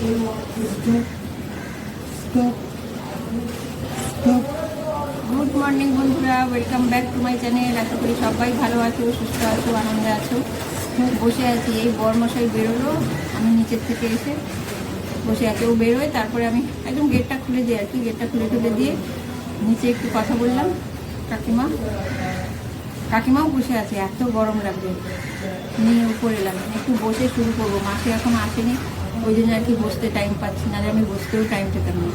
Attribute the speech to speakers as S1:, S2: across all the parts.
S1: Good morning বন্ধুরা, welcome back to my channel. আশা করি সবাই ভালো আছো, সুস্থ আছো, আনন্দে আছো। বসে আছি, এই বরমশাই বেরোলো, আমি নিচের থেকে এসে বসে আছি। ও বেরোয়, তারপরে আমি একদম গেটটা খুলে দিই আর কি। গেটটা খুলে দিয়ে নিচে একটু কথা বললাম। কাকিমাও বসে আছে, এত গরম লাগবে, নিয়ে উপরে এলাম। একটু বসে শুরু করবো। মাসি এখন আসেনি, ওই জন্য আর কি বসতে টাইম পাচ্ছি না, আমি বসতেও টাইম পেতাম না।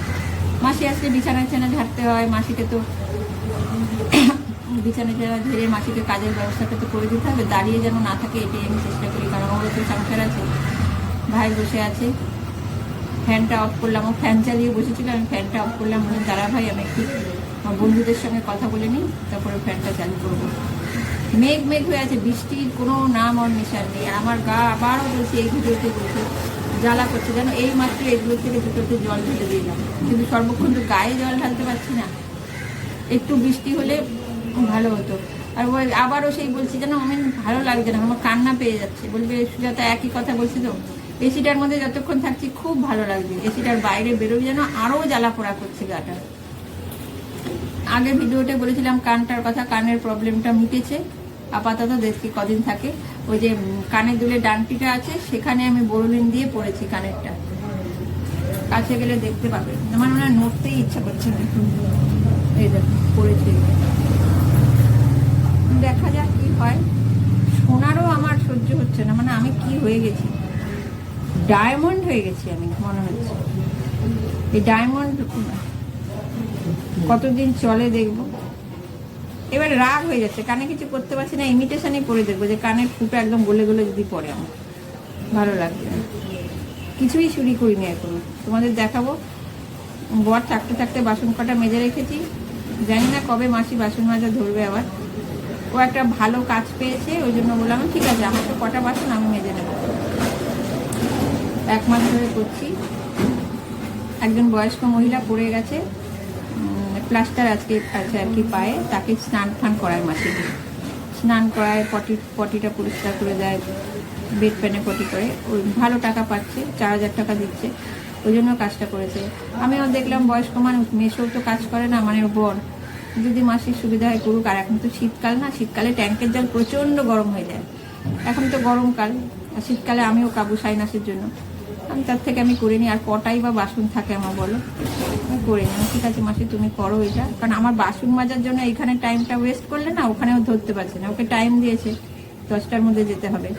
S1: মাসি আসলে বিছানা ঝাড়তে হয়, মাসিকে তো বিছানা ঝেড়ে মাসিকে কাজের ব্যবস্থাটা তো করে দিতে হবে। দাঁড়িয়ে যেন না থাকে, এটাই আমি চেষ্টা করি, কারণ ওরও তো সংসার আছে। ভাই বসে আছে, ফ্যানটা অফ করলাম। ও ফ্যান চালিয়ে বসেছিল, আমি ফ্যানটা অফ করলাম। বললাম দাঁড়া ভাই, আমি একটু আমার বন্ধুদের সঙ্গে কথা বলে নিই, তারপরে ফ্যানটা চালু করবো। মেঘ হয়ে আছে, বৃষ্টির কোনো নাম আর নিশান নেই। আমার গা আবারও বলছি, এই ভিডিওতে বলছে জ্বালা করছে, যেন এই মাত্র এগুলো থেকে দুটোতে জল ঢেলে দিলাম, কিন্তু সর্বক্ষণ তো গায়ে জল ঢালতে পারছি না। একটু বৃষ্টি হলে ভালো হতো। আর ওই আবারও সেই বলছি, যেন আমি ভালো লাগছে না, আমার কান্না পেয়ে যাচ্ছে। বলবে সুজাতা একই কথা বলছি তো, এসিটার মধ্যে যতক্ষণ থাকছি খুব ভালো লাগছে, এসিটার বাইরে বেরোবে যেন আরও জ্বালা পোড়া করছে গাটা। আগের ভিডিওতে বলেছিলাম কানটার কথা, কানের প্রবলেমটা মিটেছে আপাতত, দেখি কদিন থাকে। ওই যে কানের দুলে ডান্টিটা আছে, সেখানে আমি বোরোলিন দিয়ে পড়েছি কানেরটা। কাছে গেলে দেখতে পাবে, আমার মনে হয় নড়তেই ইচ্ছা করছে না। এই দেখো পড়েছি, দেখা যাক কি হয়। শোনারও আমার সহ্য হচ্ছে না, মানে আমি কি হয়ে গেছি, ডায়মন্ড হয়ে গেছি আমি, মনে হচ্ছে। এই ডায়মন্ড কতদিন চলে দেখবো। এবার রাগ হয়ে যাচ্ছে, কানে কিছু করতে পারছি না, ইমিটেশনই করে দেখবো, যে কানের ফুটো একদম গলে যদি পড়ে, আমার ভালো লাগবে না। কিছুই চুরি করিনি এখনো, তোমাদের দেখাবো। বর থাকতে বাসন কটা মেজে রেখেছি, জানি না কবে মাসি বাসন মাজা ধরবে আবার। ও একটা ভালো কাজ পেয়েছে, ওই জন্য বললাম ঠিক আছে, আমার তো কটা বাসন আমি মেজে নেব। 1 মাস ধরে করছি। একজন বয়স্ক মহিলা পড়ে গেছে, প্লাস্টার আজকে আছে আর কি পায়ে, তাকে স্নান করায়, মাসিকে স্নান করায়, পটিটা পরিষ্কার করে দেয়, বেড প্যানে পটি করে। ওই ভালো টাকা পাচ্ছে, 4000 টাকা দিচ্ছে, ওই জন্য কাজটা করেছে। আমিও দেখলাম বয়স্ক মানুষ, মেয়েও তো কাজ করে না, মানে বর, যদি মাসির সুবিধা হয় করুক। আর এখন তো শীতকাল না, শীতকালে ট্যাঙ্কের জল প্রচণ্ড গরম হয়ে যায়। এখন তো গরমকাল, আর শীতকালে আমিও কাবু সাইনাসের জন্য, আমি তার থেকে আমি করে নিই। আর কটাই বা বাসন থাকে আমার বলো, আমি করে নিই। ঠিক আছে মাসি, তুমি করো এটা, কারণ আমার বাসন মাজার জন্য এইখানে টাইমটা ওয়েস্ট করলে না, ওখানেও ধরতে পারছে না। ওকে টাইম দিয়েছে 10টার মধ্যে যেতে হবে,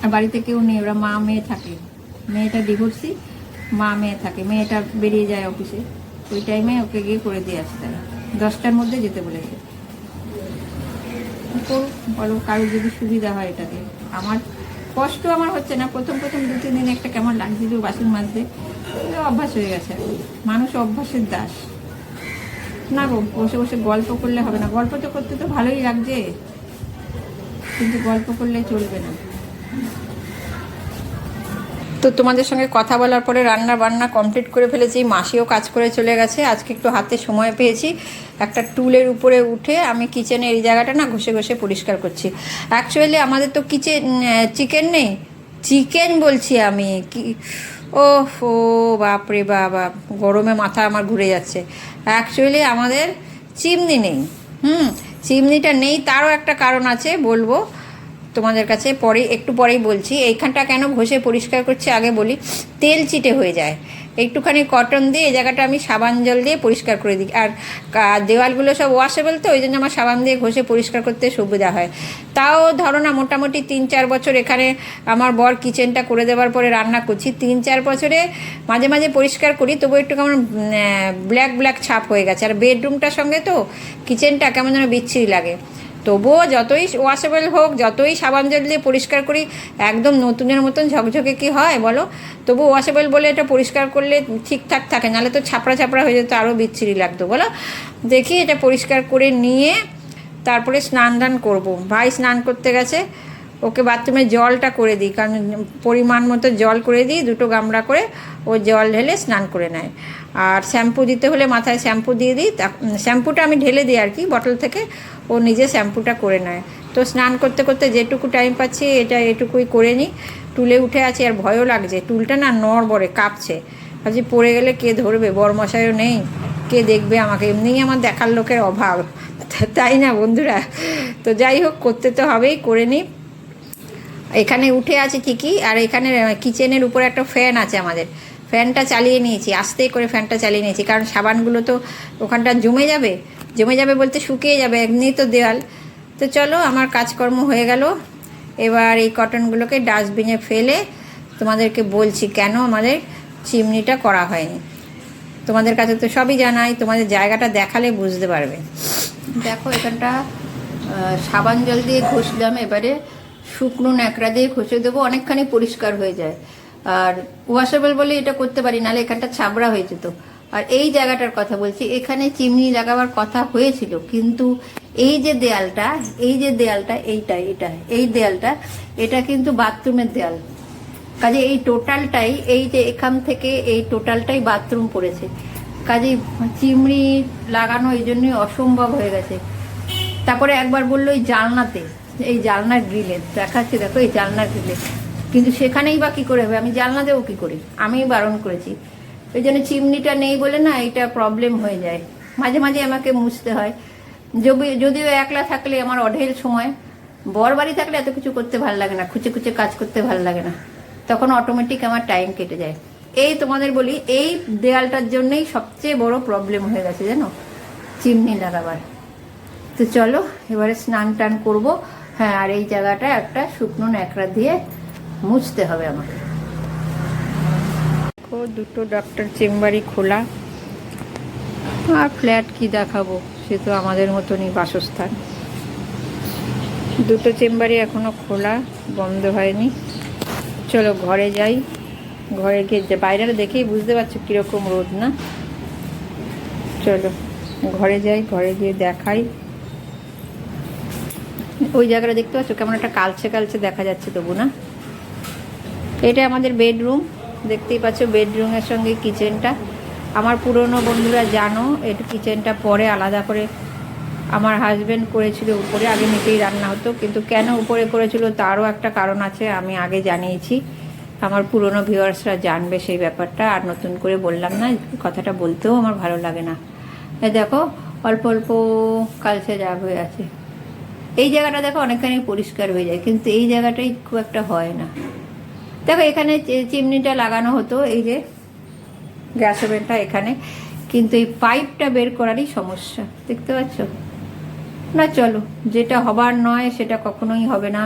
S1: আর বাড়িতে কেউ নেই, ওরা মা মেয়ে থাকে। মেয়েটা ডিভোর্সি, মা মেয়ে থাকে, মেয়েটা বেরিয়ে যায় অফিসে, ওই টাইমে ওকে গিয়ে করে দিয়ে আসতে হয়। 10টার মধ্যে যেতে বলেছে। করুক, বলো, কারোর যদি সুবিধা হয় এটাতে। আমার কষ্ট আমার হচ্ছে না, প্রথম 2-3 দিন একটা কেমন লাগছিল বাসন মাজতে, অভ্যাস হয়ে গেছে। মানুষ অভ্যাসের দাস না গো। বসে গল্প করলে হবে না, গল্প তো করতে তো ভালোই লাগছে, কিন্তু গল্প করলে চলবে না। তো তোমাদের সঙ্গে কথা বলার পরে রান্না বান্না কমপ্লিট করে ফেলেছি, মাসিও কাজ করে চলে গেছে। আজকে একটু হাতে সময় পেয়েছি, একটা টুলের উপরে উঠে আমি কিচেনের এই জায়গাটা না ঘষে পরিষ্কার করছি। অ্যাকচুয়ালি আমাদের তো চিকেন নেই, চিকেন বলছি আমি কি, ও বাপরে বাবা, গরমে মাথা আমার ঘুরে যাচ্ছে। অ্যাকচুয়ালি আমাদের চিমনি নেই। চিমনিটা নেই, তারও একটা কারণ আছে, বলবো তোমাদের কাছে একটু পরেই বলছি। এইখানটা কেন ঘষে পরিষ্কার করছি আগে বলি। তেল চিটে হয়ে যায়, একটুখানি কটন দিয়ে এই জায়গাটা আমি সাবান জল দিয়ে পরিষ্কার করে দিই। আর দেওয়ালগুলো সব ওয়াশেবল, তো ওই জন্য আমার সাবান দিয়ে ঘষে পরিষ্কার করতে সুবিধা হয়। তাও ধরো না, মোটামুটি 3-4 বছর এখানে আমার বর কিচেনটা করে দেওয়ার পরে রান্না করছি। 3-4 বছরে মাঝে পরিষ্কার করি, তবু একটু কেমন ব্ল্যাক ছাপ হয়ে গেছে। আর বেডরুমটার সঙ্গে তো কিচেনটা কেমন যেন বিচ্ছিরি লাগে। তবুও যতই ওয়াশেবল হোক, যতই সাবান জল দিয়ে পরিষ্কার করি, একদম নতুনের মতন ঝকঝকে কি হয় বলো। তবু ওয়াশেবল বলে এটা পরিষ্কার করলে ঠিকঠাক থাকে, নাহলে তো ছাপড়া হয়ে যেত, আরও বিচ্ছিরি লাগতো বলো। দেখি এটা পরিষ্কার করে নিয়ে তারপরে স্নান করবো। ভাই স্নান করতে গেছে, ওকে বাথরুমে জলটা করে দিই, কারণ পরিমাণ মতো জল করে দিই, 2 গামলা করে ও জল ঢেলে স্নান করে নেয়। আর শ্যাম্পু দিতে হলে মাথায় শ্যাম্পু দিয়ে দিই, শ্যাম্পুটা আমি ঢেলে দিই আর কি বটল থেকে, ও নিজে শ্যাম্পুটা করে নেয়। তো স্নান করতে যেটুকু টাইম পাচ্ছি এটুকুই করে নিই। টুলে উঠে আছি আর ভয়ও লাগছে, টুলটা না নড়বড়ে কাঁপছে, ভাবছি পড়ে গেলে কে ধরবে, বরমশাইও নেই, কে দেখবে আমাকে, এমনিই আমার দেখার লোকের অভাব, তাই না বন্ধুরা? তো যাই হোক, করতে তো হবেই, করে নিই। এখানে উঠে আছে ঠিকই, আর এখানে কিচেনের উপরে একটা ফ্যান আছে আমাদের, ফ্যানটা চালিয়ে নিয়েছি, আস্তে করে ফ্যানটা চালিয়ে নিয়েছি, কারণ সাবানগুলো তো ওখানটা জমে যাবে, জমে যাবে বলতে শুকিয়ে যাবে, এমনি তো দেওয়াল। তো চলো, আমার কাজকর্ম হয়ে গেল। এবার এই কটনগুলোকে ডাস্টবিনে ফেলে তোমাদেরকে বলছি কেন আমাদের চিমনিটা করা হয়নি। তোমাদের কাছে তো সবই জানাই, তোমাদের জায়গাটা দেখালে বুঝতে পারবে। দেখো এখানটা সাবান জল দিয়ে ঘষলাম, এবারে শুকনো ন্যাকড়া দিয়ে ঘষে দেবো, অনেকখানি পরিষ্কার হয়ে যায়। আর ওয়াশেবল বলে এটা করতে পারি, নাহলে এখানটা ছাবড়া হয়ে যেত। আর এই জায়গাটার কথা বলছি, এখানে চিমনি লাগাবার কথা হয়েছিল, কিন্তু এই যে দেয়ালটা, এই দেয়ালটা এটা কিন্তু বাথরুমের দেয়াল, কাজে এই টোটালটাই, এই যে এখান থেকে এই টোটালটাই বাথরুম পড়েছে, কাজে চিমনি লাগানো এই জন্যই অসম্ভব হয়ে গেছে। তারপরে একবার বললো এই জানলাতে, এই জানলার গ্রিলে দেখাচ্ছি, দেখো এই জানলার গ্রিলে, কিন্তু সেখানেই বা কী করে হবে, আমি জানলা দেবো কী করে, আমি বারণ করেছি। ওই জন্য চিমনিটা নেই বলে না এটা প্রবলেম হয়ে যায়, মাঝে মাঝে আমাকে মুছতে হয়। যদিও একলা থাকলে আমার অঢেল সময়, বর বাড়ি থাকলে এত কিছু করতে ভালো লাগে না, খুঁচে খুঁচে কাজ করতে ভালো লাগে না, তখন অটোমেটিক আমার টাইম কেটে যায়। এই তোমাদের বলি, এই দেয়ালটার জন্যই সবচেয়ে বড় প্রবলেম হয়ে গেছে জানো, চিমনি লাগাবার। তো চলো এবারে স্নান টান করবো। হ্যাঁ, আর এই জায়গাটা একটা শুকনো ন্যাকড়া দিয়ে মুছতে হবে আমাকে। দুটো ডক্টর চেম্বারই খোলা, আর ফ্ল্যাট কি দেখাবো, সে তো আমাদের মতনই বাসস্থান। দুটো চেম্বারই এখনো খোলা, বন্ধ হয়নি। চলো ঘরে যাই, ঘরে গিয়ে বাইরেটা দেখেই বুঝতে পারছো কীরকম রোদ না। চলো ঘরে যাই, ঘরে গিয়ে দেখাই। ওই জায়গাটা দেখতে পাচ্ছ কেমন একটা কালচে কালচে দেখা যাচ্ছে তবু না? এটা আমাদের বেডরুম, দেখতেই পাচ্ছ, বেডরুমের সঙ্গে কিচেনটা। আমার পুরনো বন্ধুরা জানো, এটা কিচেনটা পরে আলাদা করে আমার হাজব্যান্ড করেছিল, উপরে আগে নিচেই রান্না হতো, কিন্তু কেন উপরে করেছিল তারও একটা কারণ আছে, আমি আগে জানিয়েছি, আমার পুরনো ভিউয়ার্সরা জানবে সেই ব্যাপারটা, আর নতুন করে বললাম না, কথাটা বলতেও আমার ভালো লাগে না। দেখো অল্প অল্প কালচে দাগ হয়ে আছে, এই জায়গাটা দেখো অনেকখানি পরিষ্কার হয়ে যায়, কিন্তু এই জায়গাটাই খুব একটা হয় না। দেখো এখানে চিমনিটা লাগানো হতো, এই যে গ্যাস ওভেনটা এখানে, কিন্তু এই পাইপটা বের করারই সমস্যা, দেখতে পাচ্ছ না? চলো, যেটা হবার নয় সেটা কখনোই হবে না,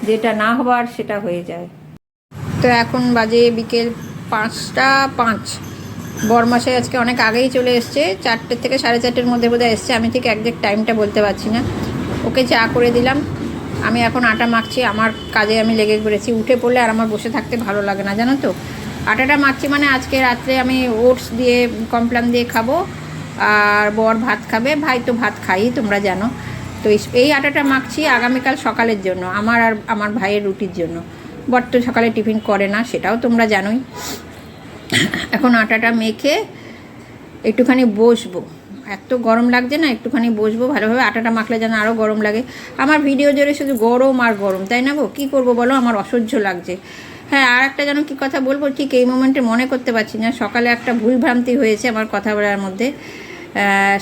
S1: যেটা না হবার সেটা হয়ে যায়। তো এখন বাজে বিকেল 5টা 5। বরমাসাই আজকে অনেক আগেই চলে এসছে, 4টে থেকে 4:30-এর মধ্যে বোধহয় এসছে, আমি ঠিক একজ্যাক্ট টাইমটা বলতে পারছি না। ওকে চা করে দিলাম, আমি এখন আটা মাখছি, আমার কাজে আমি লেগে পড়েছি। উঠে পড়লে আর আমার বসে থাকতে ভালো লাগে না জানো তো। আটাটা মাখছি মানে আজকে রাত্রে আমি ওটস দিয়ে কমপ্লান দিয়ে খাবো, আর বর ভাত খাবে, ভাই তো ভাত খাই তোমরা জানো। তো এই আটাটা মাখছি আগামীকাল সকালের জন্য, আমার আর আমার ভাইয়ের রুটির জন্য। বর তো সকালে টিফিন করে না, সেটাও তোমরা জানোই। এখন আটাটা মেখে একটুখানি বসবো, এত গরম লাগছে না, একটুখানি বসবো ভালোভাবে। আটাটা মাখলে যেন আরও গরম লাগে। আমার ভিডিও জুড়ে শুধু গরম আর গরম, তাই না গো? কী করবো বলো, আমার অসহ্য লাগছে। হ্যাঁ, আর একটা যেন কী কথা বলবো ঠিক এই মোমেন্টে মনে করতে পারছি না। সকালে একটা ভুলভ্রান্তি হয়েছে আমার কথা বলার মধ্যে,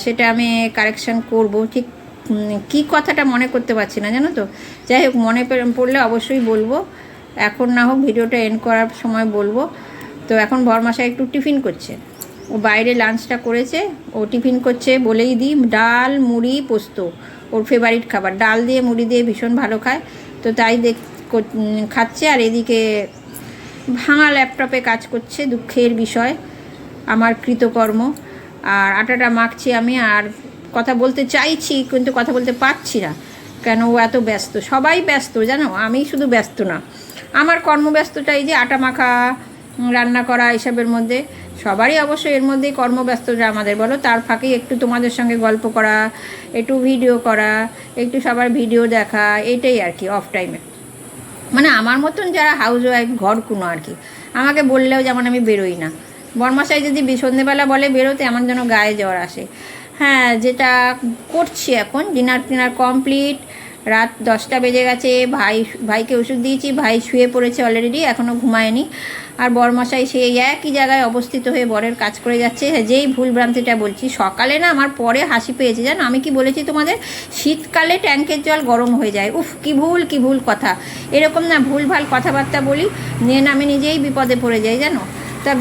S1: সেটা আমি কারেকশান করব। ঠিক কী কথাটা মনে করতে পারছি না জানো তো। যাই হোক, মনে পড়লে অবশ্যই বলবো, এখন না হোক ভিডিওটা এন্ড করার সময় বলবো। তো এখন বরমাসাই একটু টিফিন করছে, ও বাইরে লাঞ্চটা করেছে, ও টিফিন করছে বলেই দিই। ডাল মুড়ি পোস্ত ওর ফেভারিট খাবার, ডাল দিয়ে মুড়ি দিয়ে ভীষণ ভালো খায়, তো তাই খাচ্ছে। আর এদিকে ভাঙা ল্যাপটপে কাজ করছে, দুঃখের বিষয়, আমার কৃতকর্ম। আর আটাটা মাখছি আমি, আর কথা বলতে চাইছি কিন্তু কথা বলতে পারছি না, কেন ও এত ব্যস্ত। সবাই ব্যস্ত জানো, আমি শুধু ব্যস্ত না। আমার কর্মব্যস্তটা এই যে আটা মাখা, রান্না করা, এসবের মধ্যে সবারই অবশ্যই এর মধ্যেই কর্মব্যস্ততা আমাদের, বলো। তার ফাঁকেই একটু তোমাদের সঙ্গে গল্প করা, একটু ভিডিও করা, একটু সবার ভিডিও দেখা, এটাই আর কি অফ টাইমে। মানে আমার মতন যারা হাউস ওয়াইফ, ঘর কোনো আর কি, আমাকে বললেও যেমন আমি বেরোই না। বরমাসাই যদি সন্ধ্যেবেলা বলে বেরোতে, আমার যেন গায়ে জ্বর আসে। হ্যাঁ, যেটা করছি এখন, ডিনার কমপ্লিট, রাত 10টা বেজে গেছে। ভাইকে ওষুধ দিয়েছি, ভাই শুয়ে পড়েছে অলরেডি, এখনও ঘুমায়নি। আর বরমশাই সেই একই জায়গায় অবস্থিত হয়ে বরের কাজ করে যাচ্ছে। যেই ভুল ভ্রান্তিটা বলছি, সকালে না আমার পরে হাসি পেয়েছে, জানো আমি কি বলেছি তোমাদের, শীতকালে ট্যাঙ্কের জল গরম হয়ে যায়। উফ, কি ভুল কথা। এরকম না ভুলভাল কথাবার্তা বলি, নিয়ে না আমি নিজেই বিপদে পড়ে যাই জানো। তা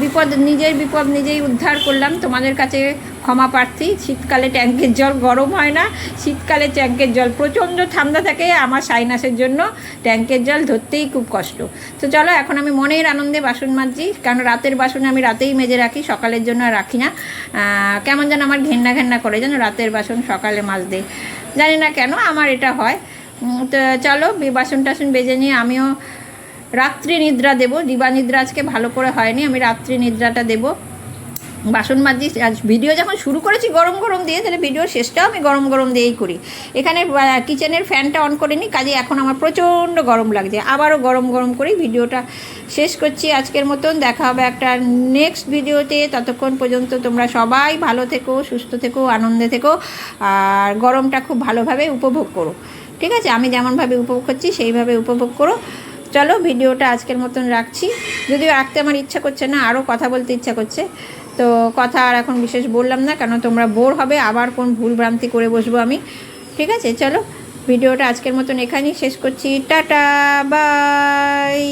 S1: নিজের বিপদ নিজেই উদ্ধার করলাম, তোমাদের কাছে ক্ষমা প্রার্থী। শীতকালে ট্যাঙ্কের জল গরম হয় না, শীতকালে ট্যাঙ্কের জল প্রচণ্ড ঠান্ডা থাকে। আমার সাইনাসের জন্য ট্যাঙ্কের জল ধরতেই খুব কষ্ট। তো চলো, এখন আমি মনের আনন্দে বাসন মাজছি, কারণ রাতের বাসন আমি রাতেই মেজে রাখি, সকালের জন্য আর রাখি না। কেমন যেন আমার ঘেন্না করে, যেন রাতের বাসন সকালে মাজতে, জানি না কেন আমার এটা হয়। তো চলো বাসন টাসন বেজে নিয়ে আমিও রাত্রি নিদ্রা দেবো। দিবা নিদ্রা আজকে ভালো করে হয়নি, আমি রাত্রি নিদ্রাটা দেবো। বাসন মাজছি, আজ ভিডিও যখন শুরু করেছি গরম দিয়ে, তাহলে ভিডিও শেষটাও আমি গরম দিয়েই করি। এখানে কিচেনের ফ্যানটা অন করিনি, কাজে এখন আমার প্রচণ্ড গরম লাগছে। আবারও গরম করেই ভিডিওটা শেষ করছি আজকের মতন। দেখা হবে একটা নেক্সট ভিডিওতে। ততক্ষণ পর্যন্ত তোমরা সবাই ভালো থেকো, সুস্থ থেকো, আনন্দে থেকো, আর গরমটা খুব ভালোভাবে উপভোগ করো। ঠিক আছে, আমি যেমনভাবে উপভোগ করছি সেইভাবে উপভোগ করো। চলো, ভিডিওটা আজকের মতন রাখছি। যদিও রাখতে আমার ইচ্ছা করছে না, আরও কথা বলতে ইচ্ছা করছে, তো কথা আর এখন বিশেষ বললাম না, কেন তোমরা বোর হবে, আবার কোন ভুল ভ্রান্তি করে বসবো আমি। ঠিক আছে, চলো ভিডিওটা আজকের মতন এখানেই শেষ করছি। Tata, by.